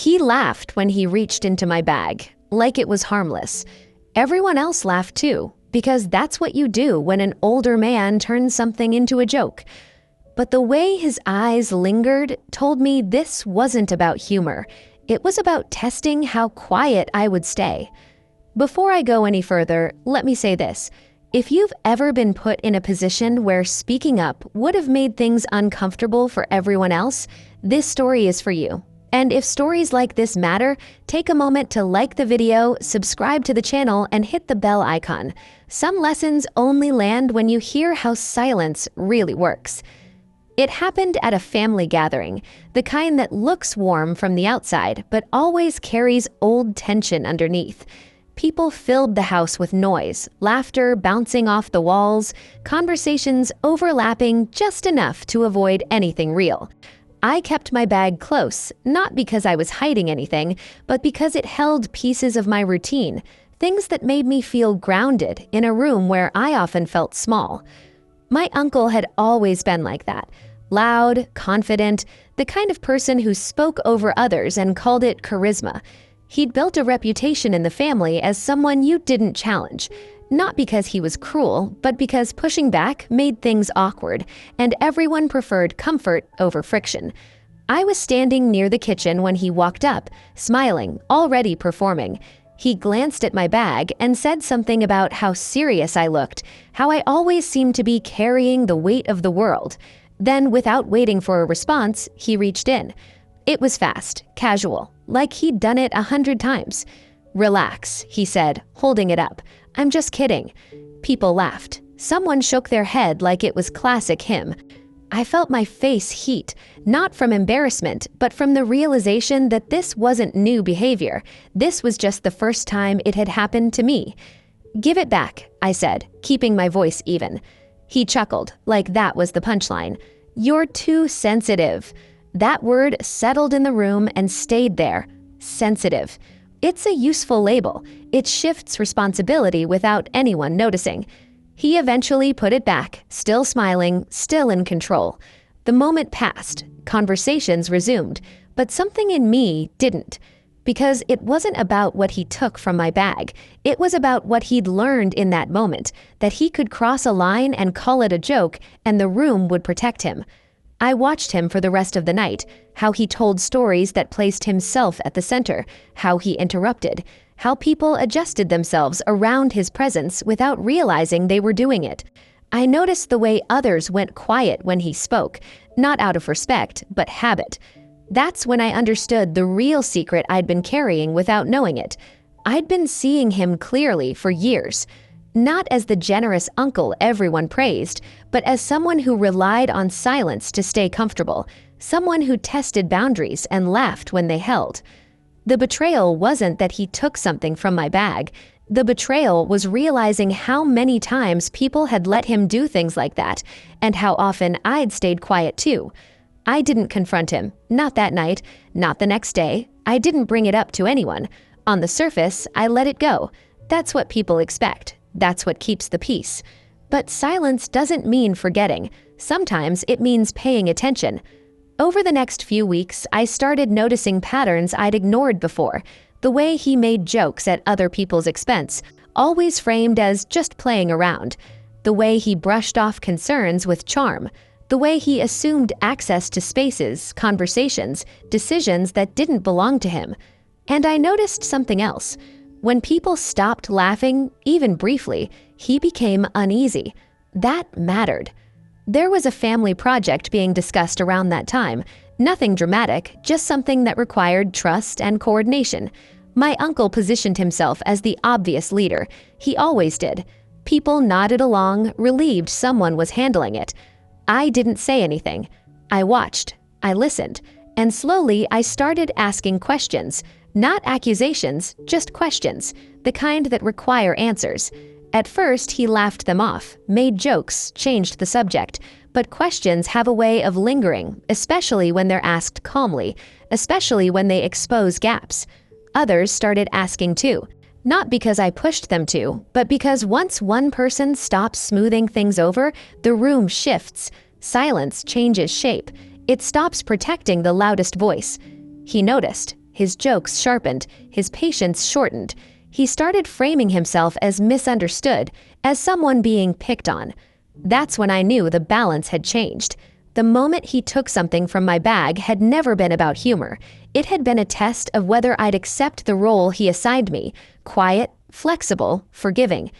He laughed when he reached into my bag, like it was harmless. Everyone else laughed too, because that's what you do when an older man turns something into a joke. But the way his eyes lingered told me this wasn't about humor. It was about testing how quiet I would stay. Before I go any further, let me say this. If you've ever been put in a position where speaking up would have made things uncomfortable for everyone else, this story is for you. And if stories like this matter, take a moment to like the video, subscribe to the channel, and hit the bell icon. Some lessons only land when you hear how silence really works. It happened at a family gathering, the kind that looks warm from the outside, but always carries old tension underneath. People filled the house with noise, laughter bouncing off the walls, conversations overlapping just enough to avoid anything real. I kept my bag close, not because I was hiding anything, but because it held pieces of my routine, things that made me feel grounded in a room where I often felt small. My uncle had always been like that, loud, confident, the kind of person who spoke over others and called it charisma. He'd built a reputation in the family as someone you didn't challenge, not because he was cruel, but because pushing back made things awkward, and everyone preferred comfort over friction. I was standing near the kitchen when he walked up, smiling, already performing. He glanced at my bag and said something about how serious I looked, how I always seemed to be carrying the weight of the world. Then, without waiting for a response, he reached in. It was fast, casual, like he'd done it 100 times. "Relax," he said, holding it up. "I'm just kidding." People laughed. Someone shook their head like it was classic him. I felt my face heat, not from embarrassment, but from the realization that this wasn't new behavior. This was just the first time it had happened to me. "Give it back," I said, keeping my voice even. He chuckled, like that was the punchline. "You're too sensitive." That word settled in the room and stayed there. Sensitive. It's a useful label. It shifts responsibility without anyone noticing. He eventually put it back, still smiling, still in control. The moment passed. Conversations resumed. But something in me didn't. Because it wasn't about what he took from my bag. It was about what he'd learned in that moment, that he could cross a line and call it a joke, and the room would protect him. I watched him for the rest of the night, how he told stories that placed himself at the center, how he interrupted, how people adjusted themselves around his presence without realizing they were doing it. I noticed the way others went quiet when he spoke, not out of respect, but habit. That's when I understood the real secret I'd been carrying without knowing it. I'd been seeing him clearly for years. Not as the generous uncle everyone praised, but as someone who relied on silence to stay comfortable, someone who tested boundaries and laughed when they held. The betrayal wasn't that he took something from my bag. The betrayal was realizing how many times people had let him do things like that, and how often I'd stayed quiet too. I didn't confront him, not that night, not the next day. I didn't bring it up to anyone. On the surface, I let it go. That's what people expect. That's what keeps the peace. But silence doesn't mean forgetting. Sometimes it means paying attention. Over the next few weeks, I started noticing patterns I'd ignored before. The way he made jokes at other people's expense, always framed as just playing around. The way he brushed off concerns with charm. The way he assumed access to spaces, conversations, decisions that didn't belong to him. And I noticed something else. When people stopped laughing, even briefly, he became uneasy. That mattered. There was a family project being discussed around that time. Nothing dramatic, just something that required trust and coordination. My uncle positioned himself as the obvious leader. He always did. People nodded along, relieved someone was handling it. I didn't say anything. I watched. I listened. And slowly, I started asking questions. Not accusations, just questions, the kind that require answers. At first, he laughed them off, made jokes, changed the subject. But questions have a way of lingering, especially when they're asked calmly, especially when they expose gaps. Others started asking too. Not because I pushed them to, but because once one person stops smoothing things over, the room shifts. Silence changes shape. It stops protecting the loudest voice. He noticed. His jokes sharpened, his patience shortened. He started framing himself as misunderstood, as someone being picked on. That's when I knew the balance had changed. The moment he took something from my bag had never been about humor. It had been a test of whether I'd accept the role he assigned me: quiet, flexible, forgiving.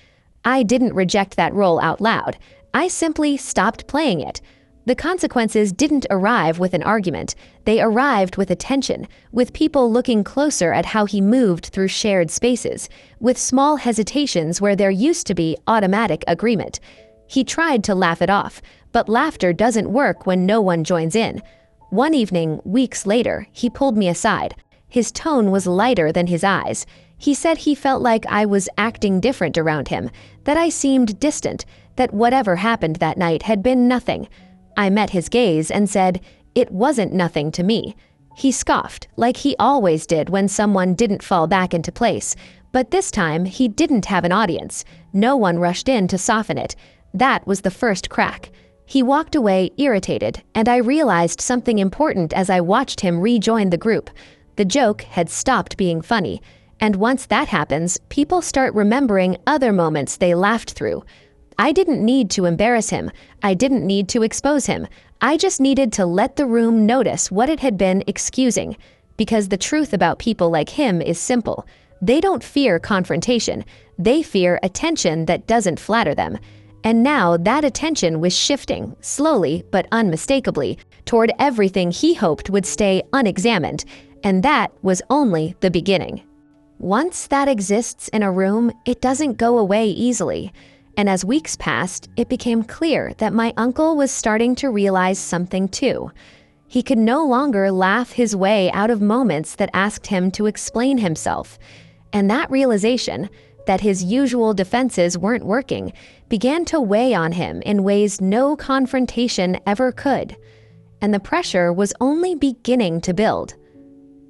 I didn't reject that role out loud. I simply stopped playing it. The consequences didn't arrive with an argument. They arrived with attention, with people looking closer at how he moved through shared spaces, with small hesitations where there used to be automatic agreement. He tried to laugh it off, but laughter doesn't work when no one joins in. One evening, weeks later, he pulled me aside. His tone was lighter than his eyes. He said he felt like I was acting different around him, that I seemed distant, that whatever happened that night had been nothing. I met his gaze and said, "It wasn't nothing to me." He scoffed, like he always did when someone didn't fall back into place. But this time, he didn't have an audience. No one rushed in to soften it. That was the first crack. He walked away irritated, and I realized something important as I watched him rejoin the group. The joke had stopped being funny. And once that happens, people start remembering other moments they laughed through. I didn't need to embarrass him. I didn't need to expose him. I just needed to let the room notice what it had been excusing. Because the truth about people like him is simple. They don't fear confrontation. They fear attention that doesn't flatter them. And now that attention was shifting, slowly but unmistakably, toward everything he hoped would stay unexamined. And that was only the beginning. Once that exists in a room, it doesn't go away easily. And as weeks passed, it became clear that my uncle was starting to realize something too. He could no longer laugh his way out of moments that asked him to explain himself. And that realization, that his usual defenses weren't working, began to weigh on him in ways no confrontation ever could. And the pressure was only beginning to build.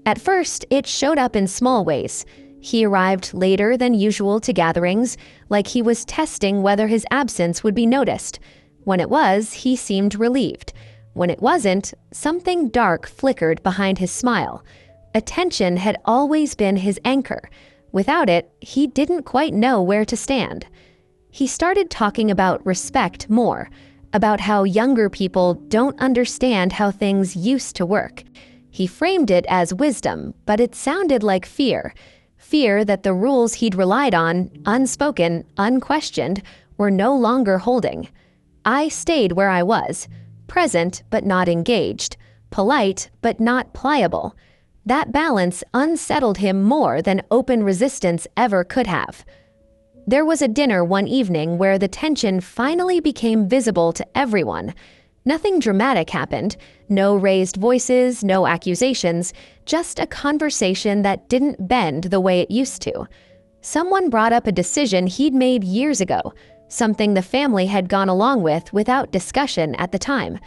At first, it showed up in small ways. He arrived later than usual to gatherings, like he was testing whether his absence would be noticed. When it was, he seemed relieved. When it wasn't, something dark flickered behind his smile. Attention had always been his anchor. Without it, he didn't quite know where to stand. He started talking about respect more, about how younger people don't understand how things used to work. He framed it as wisdom, but it sounded like fear. Fear that the rules he'd relied on, unspoken, unquestioned, were no longer holding. I stayed where I was, present but not engaged, polite but not pliable. That balance unsettled him more than open resistance ever could have. There was a dinner one evening where the tension finally became visible to everyone. Nothing dramatic happened. No raised voices, no accusations, just a conversation that didn't bend the way it used to. Someone brought up a decision he'd made years ago, something the family had gone along with without discussion at the time.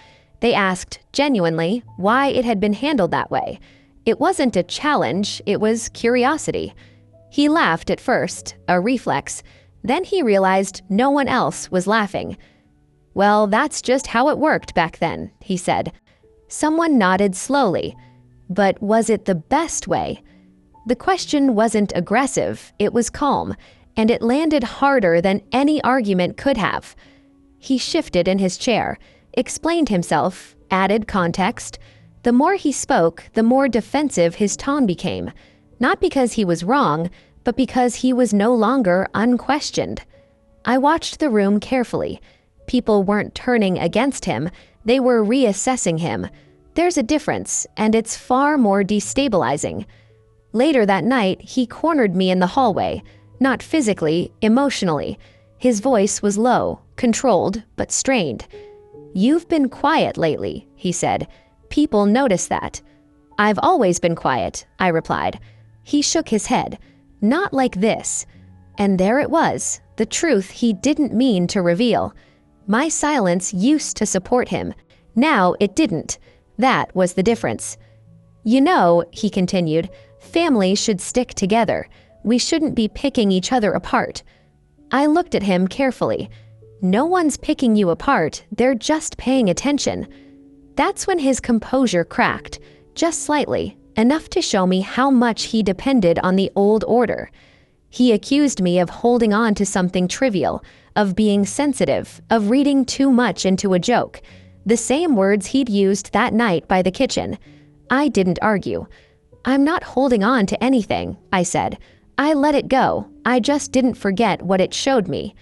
They asked, genuinely, why it had been handled that way. It wasn't a challenge, it was curiosity. He laughed at first, a reflex. Then he realized no one else was laughing. "Well, that's just how it worked back then," he said. Someone nodded slowly. But was it the best way? The question wasn't aggressive, it was calm, and it landed harder than any argument could have. He shifted in his chair, explained himself, added context. The more he spoke, the more defensive his tone became. Not because he was wrong, but because he was no longer unquestioned. I watched the room carefully. People weren't turning against him, they were reassessing him. There's a difference, and it's far more destabilizing. Later that night, he cornered me in the hallway, not physically, emotionally. His voice was low, controlled, but strained. "You've been quiet lately," he said. "People notice that." "I've always been quiet," I replied. He shook his head. "Not like this." And there it was, the truth he didn't mean to reveal. My silence used to support him. Now it didn't. That was the difference. "You know," he continued, "families should stick together. We shouldn't be picking each other apart." I looked at him carefully. No one's picking you apart, they're just paying attention. That's when his composure cracked, just slightly, enough to show me how much he depended on the old order. He accused me of holding on to something trivial, of being sensitive, of reading too much into a joke. The same words he'd used that night by the kitchen. I didn't argue. "I'm not holding on to anything," I said. "I let it go. I just didn't forget what it showed me."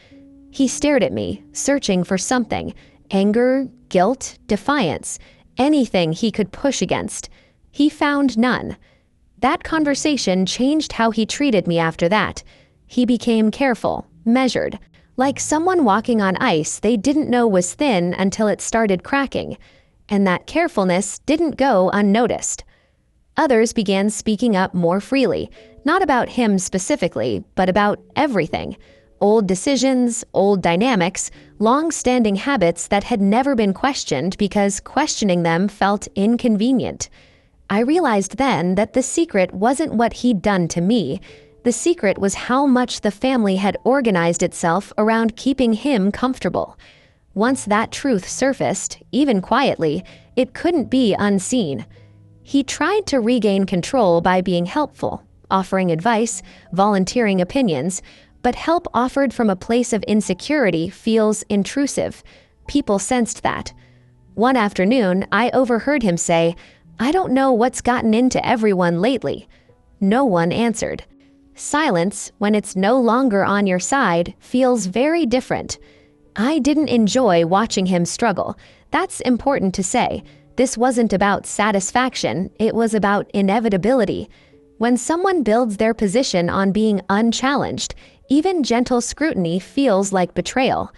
He stared at me, searching for something. Anger, guilt, defiance, anything he could push against. He found none. That conversation changed how he treated me after that. He became careful, measured, like someone walking on ice they didn't know was thin until it started cracking. And that carefulness didn't go unnoticed. Others began speaking up more freely, not about him specifically, but about everything. Old decisions, old dynamics, long-standing habits that had never been questioned because questioning them felt inconvenient. I realized then that the secret wasn't what he'd done to me. The secret was how much the family had organized itself around keeping him comfortable. Once that truth surfaced, even quietly, it couldn't be unseen. He tried to regain control by being helpful, offering advice, volunteering opinions, but help offered from a place of insecurity feels intrusive. People sensed that. One afternoon, I overheard him say, "I don't know what's gotten into everyone lately." No one answered. Silence, when it's no longer on your side, feels very different. I didn't enjoy watching him struggle. That's important to say. This wasn't about satisfaction, it was about inevitability. When someone builds their position on being unchallenged, even gentle scrutiny feels like betrayal.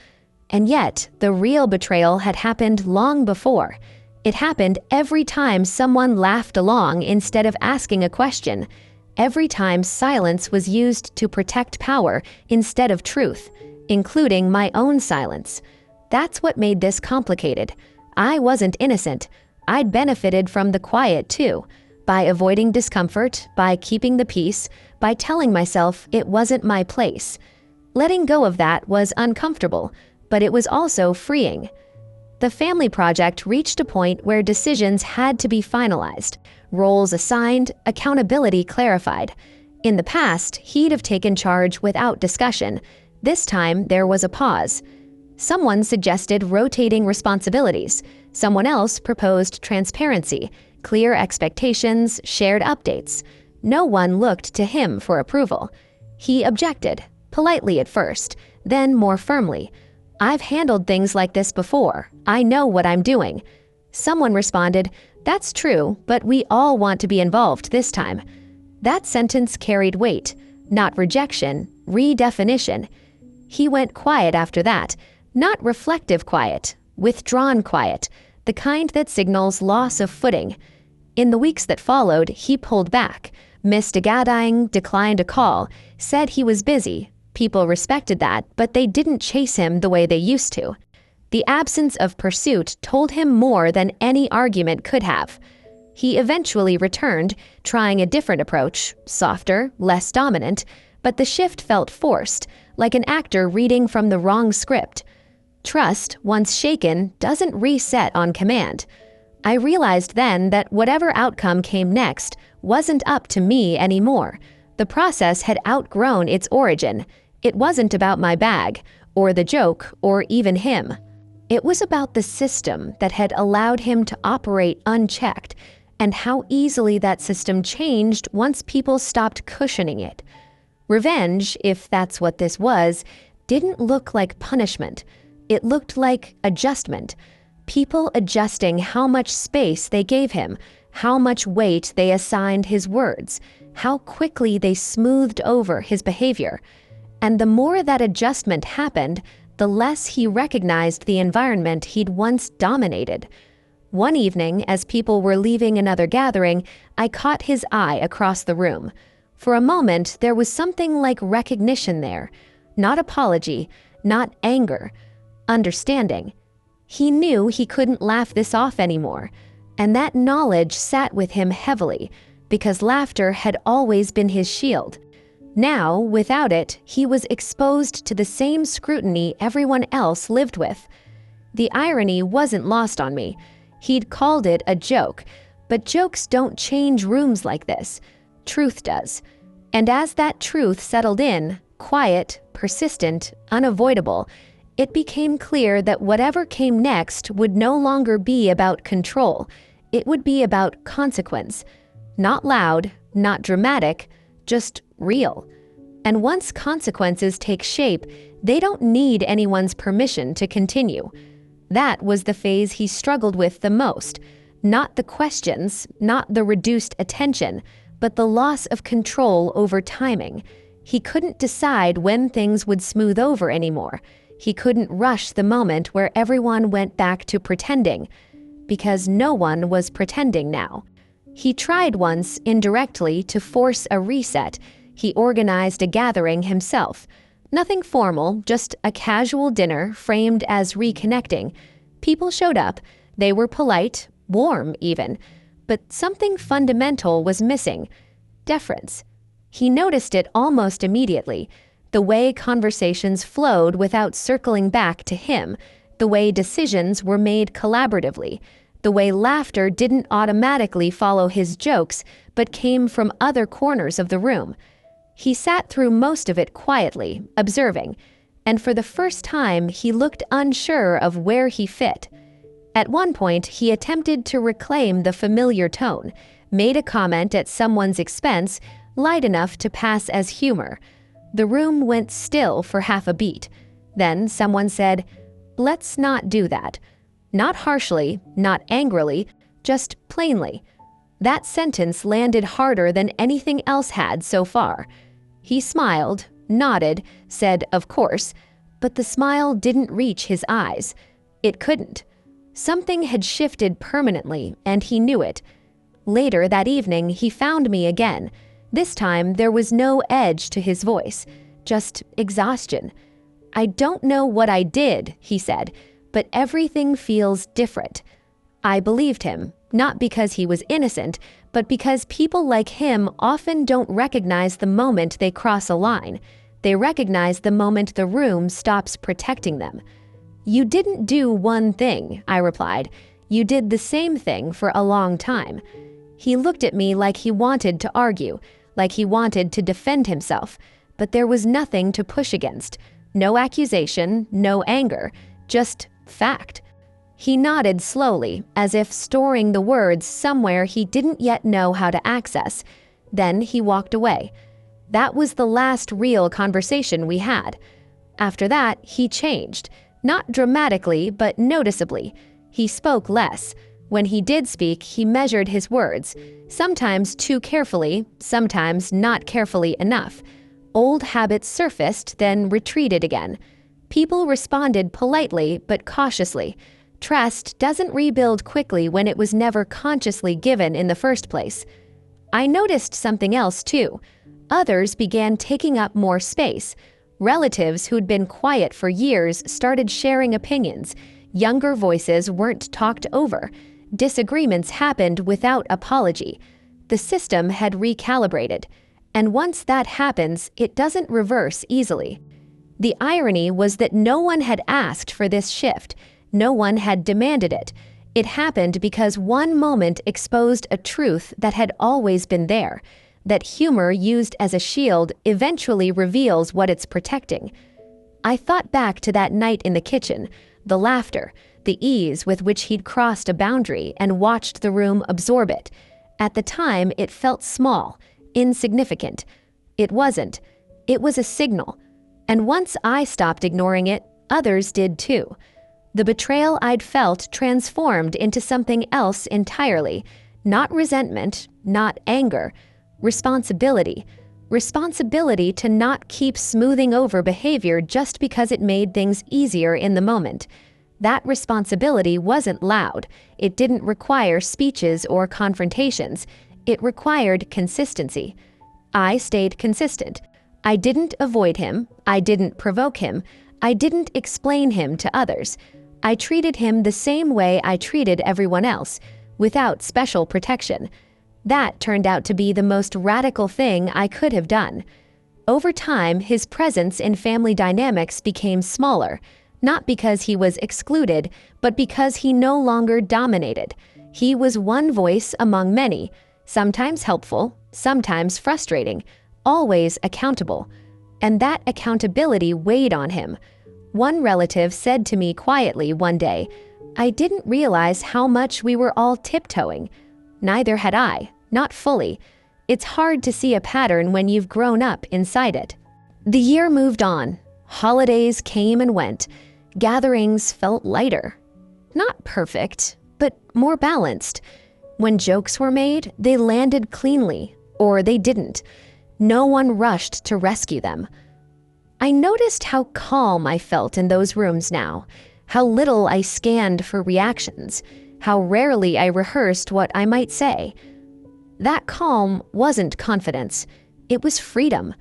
And yet, the real betrayal had happened long before. It happened every time someone laughed along instead of asking a question. Every time silence was used to protect power instead of truth, including my own silence. That's what made this complicated. I wasn't innocent. I'd benefited from the quiet too, by avoiding discomfort, by keeping the peace, by telling myself it wasn't my place. Letting go of that was uncomfortable, but it was also freeing. The family project reached a point where decisions had to be finalized, roles assigned, accountability clarified. In the past, he'd have taken charge without discussion. This time, there was a pause. Someone suggested rotating responsibilities. Someone else proposed transparency, clear expectations, shared updates. No one looked to him for approval. He objected, politely at first, then more firmly. "I've handled things like this before. I know what I'm doing." Someone responded, "That's true, but we all want to be involved this time." That sentence carried weight, not rejection, redefinition. He went quiet after that, not reflective quiet, withdrawn quiet, the kind that signals loss of footing. In the weeks that followed, he pulled back, missed a gathering, declined a call, said he was busy. People respected that, but they didn't chase him the way they used to. The absence of pursuit told him more than any argument could have. He eventually returned, trying a different approach, softer, less dominant, but the shift felt forced, like an actor reading from the wrong script. Trust, once shaken, doesn't reset on command. I realized then that whatever outcome came next wasn't up to me anymore. The process had outgrown its origin. It wasn't about my bag, or the joke, or even him. It was about the system that had allowed him to operate unchecked, and how easily that system changed once people stopped cushioning it. Revenge, if that's what this was, didn't look like punishment. It looked like adjustment. People adjusting how much space they gave him, how much weight they assigned his words, how quickly they smoothed over his behavior. And the more that adjustment happened, the less he recognized the environment he'd once dominated. One evening, as people were leaving another gathering, I caught his eye across the room. For a moment, there was something like recognition there. Not apology, not anger, understanding. He knew he couldn't laugh this off anymore, and that knowledge sat with him heavily, because laughter had always been his shield. Now, without it, he was exposed to the same scrutiny everyone else lived with. The irony wasn't lost on me. He'd called it a joke, But jokes don't change rooms like this. Truth does. And as that truth settled in, quiet, persistent, unavoidable, it became clear that whatever came next would no longer be about control. It would be about consequence. Not loud, not dramatic, just real. And once consequences take shape, they don't need anyone's permission to continue. That was the phase he struggled with the most. Not the questions, not the reduced attention, but the loss of control over timing. He couldn't decide when things would smooth over anymore. He couldn't rush the moment where everyone went back to pretending, because no one was pretending now. He tried once, indirectly, to force a reset. He organized a gathering himself. Nothing formal, just a casual dinner framed as reconnecting. People showed up. They were polite, warm even. But something fundamental was missing: deference. He noticed it almost immediately. The way conversations flowed without circling back to him, the way decisions were made collaboratively, the way laughter didn't automatically follow his jokes but came from other corners of the room. He sat through most of it quietly, observing, and for the first time he looked unsure of where he fit. At one point, he attempted to reclaim the familiar tone, made a comment at someone's expense, light enough to pass as humor. The room went still for half a beat. Then someone said, "Let's not do that." Not harshly, not angrily, just plainly. That sentence landed harder than anything else had so far. He smiled, nodded, said, "Of course," but the smile didn't reach his eyes. It couldn't. Something had shifted permanently, and he knew it. Later that evening, he found me again. This time, there was no edge to his voice, just exhaustion. "I don't know what I did," he said, "but everything feels different." I believed him, not because he was innocent, but because people like him often don't recognize the moment they cross a line. They recognize the moment the room stops protecting them. "You didn't do one thing," I replied. "You did the same thing for a long time." He looked at me like he wanted to argue, like he wanted to defend himself, but there was nothing to push against. No accusation, no anger, just fact. He nodded slowly, as if storing the words somewhere he didn't yet know how to access. Then he walked away. That was the last real conversation we had. After that, he changed. Not dramatically, but noticeably. He spoke less. When he did speak, he measured his words, sometimes too carefully, sometimes not carefully enough. Old habits surfaced, then retreated again. People responded politely, but cautiously. Trust doesn't rebuild quickly when it was never consciously given in the first place. I noticed something else too. Others began taking up more space. Relatives who'd been quiet for years started sharing opinions. Younger voices weren't talked over. Disagreements happened without apology. The system had recalibrated. And once that happens, it doesn't reverse easily. The irony was that no one had asked for this shift. No one had demanded it. It happened because one moment exposed a truth that had always been there, that humor used as a shield eventually reveals what it's protecting. I thought back to that night in the kitchen, the laughter, the ease with which he'd crossed a boundary and watched the room absorb it. At the time, it felt small, insignificant. It wasn't. It was a signal. And once I stopped ignoring it, others did too. The betrayal I'd felt transformed into something else entirely. Not resentment, not anger. Responsibility. Responsibility to not keep smoothing over behavior just because it made things easier in the moment. That responsibility wasn't loud. It didn't require speeches or confrontations. It required consistency. I stayed consistent. I didn't avoid him. I didn't provoke him. I didn't explain him to others. I treated him the same way I treated everyone else, without special protection. That turned out to be the most radical thing I could have done. Over time, his presence in family dynamics became smaller, not because he was excluded, but because he no longer dominated. He was one voice among many, sometimes helpful, sometimes frustrating, always accountable. And that accountability weighed on him. One relative said to me quietly one day, "I didn't realize how much we were all tiptoeing." Neither had I, not fully. It's hard to see a pattern when you've grown up inside it. The year moved on. Holidays came and went. Gatherings felt lighter. Not perfect, but more balanced. When jokes were made, they landed cleanly, or they didn't. No one rushed to rescue them. I noticed how calm I felt in those rooms now, how little I scanned for reactions, how rarely I rehearsed what I might say. That calm wasn't confidence, it was freedom.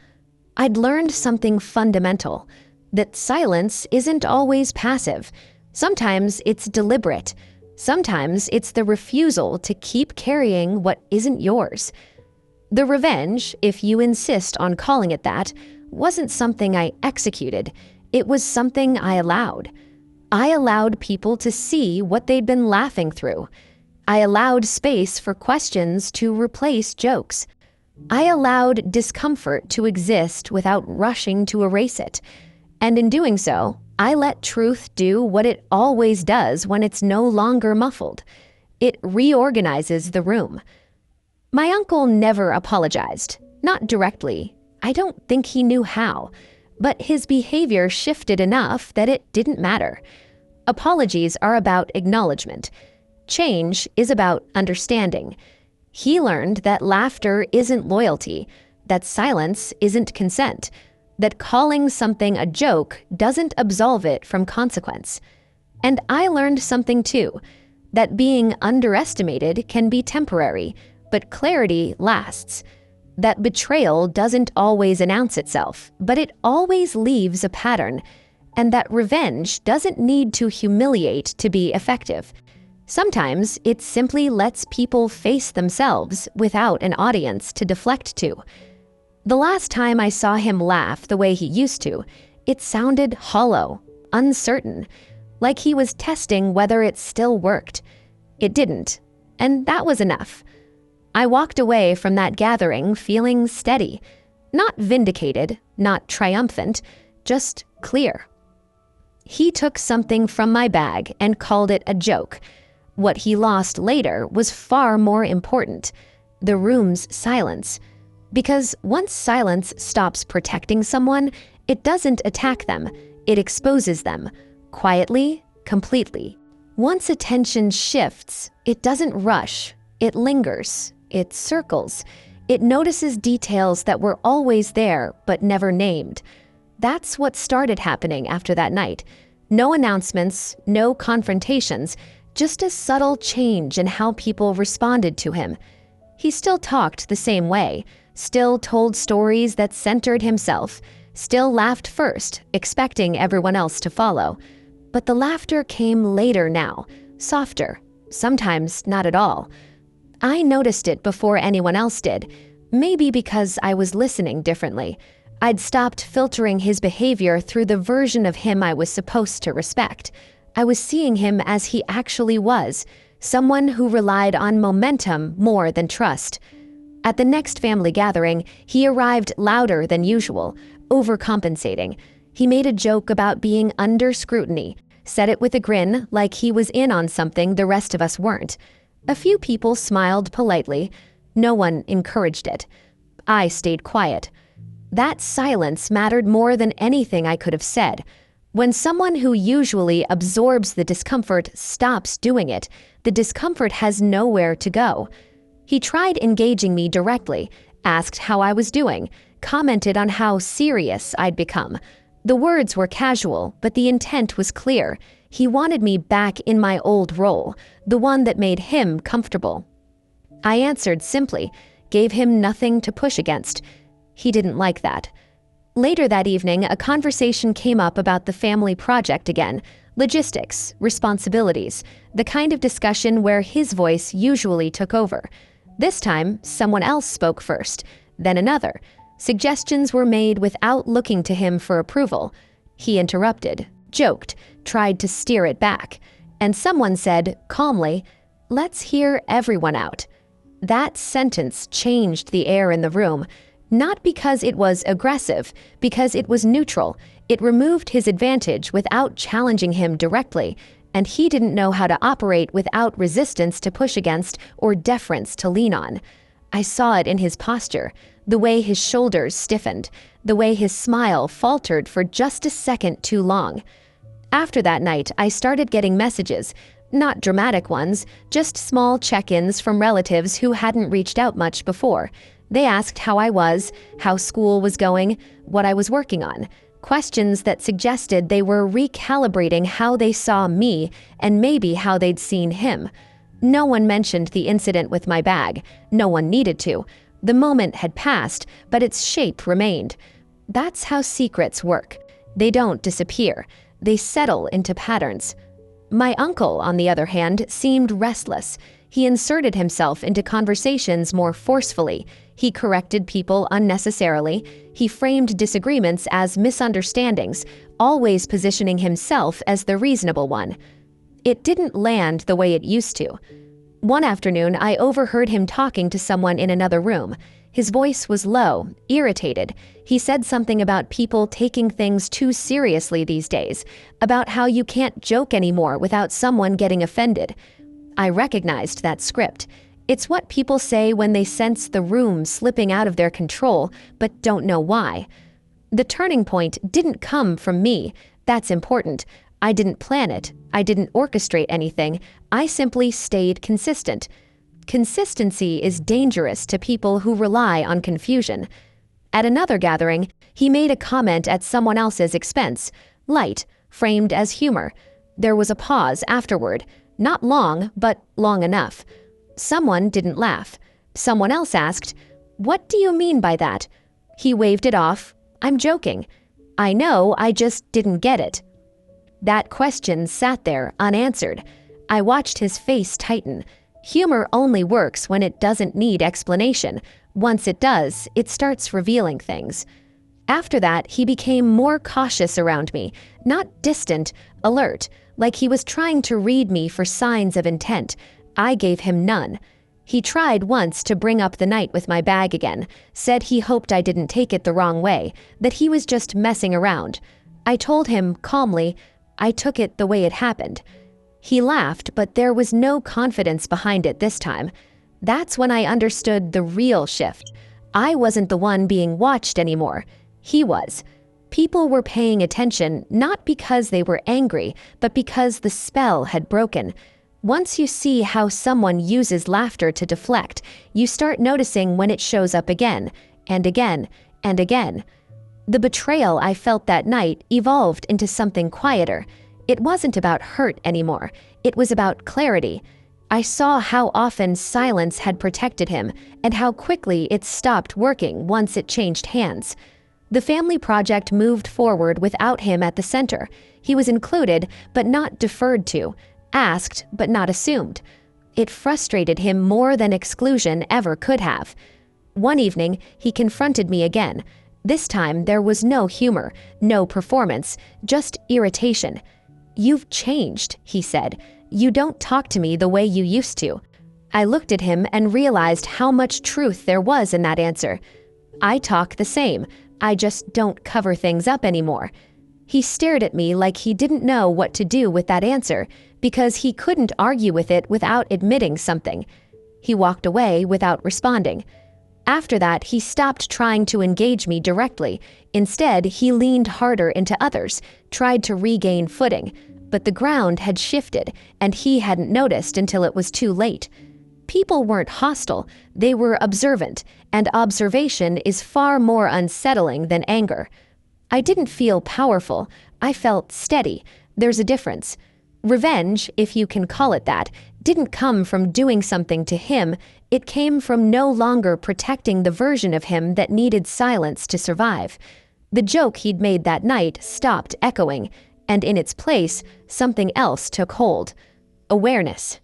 I'd learned something fundamental, that silence isn't always passive. Sometimes it's deliberate. Sometimes it's the refusal to keep carrying what isn't yours. The revenge, if you insist on calling it that, wasn't something I executed. It was something I allowed. I allowed people to see what they'd been laughing through. I allowed space for questions to replace jokes. I allowed discomfort to exist without rushing to erase it. And in doing so, I let truth do what it always does when it's no longer muffled. It reorganizes the room. My uncle never apologized, not directly. I don't think he knew how, but his behavior shifted enough that it didn't matter. Apologies are about acknowledgement. Change is about understanding. He learned that laughter isn't loyalty, that silence isn't consent, that calling something a joke doesn't absolve it from consequence. And I learned something too, that being underestimated can be temporary, but clarity lasts. That betrayal doesn't always announce itself, but it always leaves a pattern, and that revenge doesn't need to humiliate to be effective. Sometimes it simply lets people face themselves without an audience to deflect to. The last time I saw him laugh the way he used to, it sounded hollow, uncertain, like he was testing whether it still worked. It didn't, and that was enough. I walked away from that gathering feeling steady, not vindicated, not triumphant, just clear. He took something from my bag and called it a joke. What he lost later was far more important, the room's silence. Because once silence stops protecting someone, it doesn't attack them, it exposes them, quietly, completely. Once attention shifts, it doesn't rush, it lingers, it circles, it notices details that were always there but never named. That's what started happening after that night. No announcements, no confrontations, just a subtle change in how people responded to him. He still talked the same way, still told stories that centered himself, still laughed first, expecting everyone else to follow. But the laughter came later now, softer, sometimes not at all. I noticed it before anyone else did, maybe because I was listening differently. I'd stopped filtering his behavior through the version of him I was supposed to respect. I was seeing him as he actually was, someone who relied on momentum more than trust. At the next family gathering, he arrived louder than usual, overcompensating. He made a joke about being under scrutiny, said it with a grin like he was in on something the rest of us weren't. A few people smiled politely. No one encouraged it. I stayed quiet. That silence mattered more than anything I could have said. When someone who usually absorbs the discomfort stops doing it, the discomfort has nowhere to go. He tried engaging me directly, asked how I was doing, commented on how serious I'd become. The words were casual, but the intent was clear. He wanted me back in my old role, the one that made him comfortable. I answered simply, gave him nothing to push against. He didn't like that. Later that evening, a conversation came up about the family project again, logistics, responsibilities, the kind of discussion where his voice usually took over. This time, someone else spoke first, then another. Suggestions were made without looking to him for approval. He interrupted, joked, tried to steer it back, and someone said, calmly, Let's hear everyone out. That sentence changed the air in the room, not because it was aggressive, because it was neutral. It removed his advantage without challenging him directly, and he didn't know how to operate without resistance to push against or deference to lean on. I saw it in his posture, the way his shoulders stiffened, the way his smile faltered for just a second too long. After that night, I started getting messages, not dramatic ones, just small check-ins from relatives who hadn't reached out much before. They asked how I was, how school was going, what I was working on. Questions that suggested they were recalibrating how they saw me and maybe how they'd seen him. No one mentioned the incident with my bag. No one needed to. The moment had passed, but its shape remained. That's how secrets work. They don't disappear. They settle into patterns. My uncle, on the other hand, seemed restless. He inserted himself into conversations more forcefully. He corrected people unnecessarily. He framed disagreements as misunderstandings, always positioning himself as the reasonable one. It didn't land the way it used to. One afternoon, I overheard him talking to someone in another room. His voice was low, irritated. He said something about people taking things too seriously these days, about how you can't joke anymore without someone getting offended. I recognized that script. It's what people say when they sense the room slipping out of their control, but don't know why. The turning point didn't come from me. That's important. I didn't plan it. I didn't orchestrate anything. I simply stayed consistent. Consistency is dangerous to people who rely on confusion. At another gathering, he made a comment at someone else's expense, light, framed as humor. There was a pause afterward, not long, but long enough. Someone didn't laugh. Someone else asked, "What do you mean by that?" He waved it off. "I'm joking." "I know, I just didn't get it." That question sat there unanswered. I watched his face tighten. Humor only works when it doesn't need explanation. Once it does, it starts revealing things. After that, he became more cautious around me, not distant, alert, like he was trying to read me for signs of intent. I gave him none. He tried once to bring up the night with my bag again, said he hoped I didn't take it the wrong way, that he was just messing around. I told him calmly, I took it the way it happened. He laughed, but there was no confidence behind it this time. That's when I understood the real shift. I wasn't the one being watched anymore. He was. People were paying attention not because they were angry, but because the spell had broken. Once you see how someone uses laughter to deflect, you start noticing when it shows up again, and again, and again. The betrayal I felt that night evolved into something quieter. It wasn't about hurt anymore. It was about clarity. I saw how often silence had protected him and how quickly it stopped working once it changed hands. The family project moved forward without him at the center. He was included, but not deferred to, asked, but not assumed. It frustrated him more than exclusion ever could have. One evening, he confronted me again. This time, there was no humor, no performance, just irritation. "You've changed," he said. "You don't talk to me the way you used to." I looked at him and realized how much truth there was in that answer. I talk the same. I just don't cover things up anymore. He stared at me like he didn't know what to do with that answer, because he couldn't argue with it without admitting something. He walked away without responding. After that, he stopped trying to engage me directly. Instead, he leaned harder into others, tried to regain footing. But the ground had shifted, and he hadn't noticed until it was too late. People weren't hostile, they were observant, and observation is far more unsettling than anger. I didn't feel powerful, I felt steady. There's a difference. Revenge, if you can call it that, didn't come from doing something to him. It came from no longer protecting the version of him that needed silence to survive. The joke he'd made that night stopped echoing, and in its place, something else took hold. Awareness.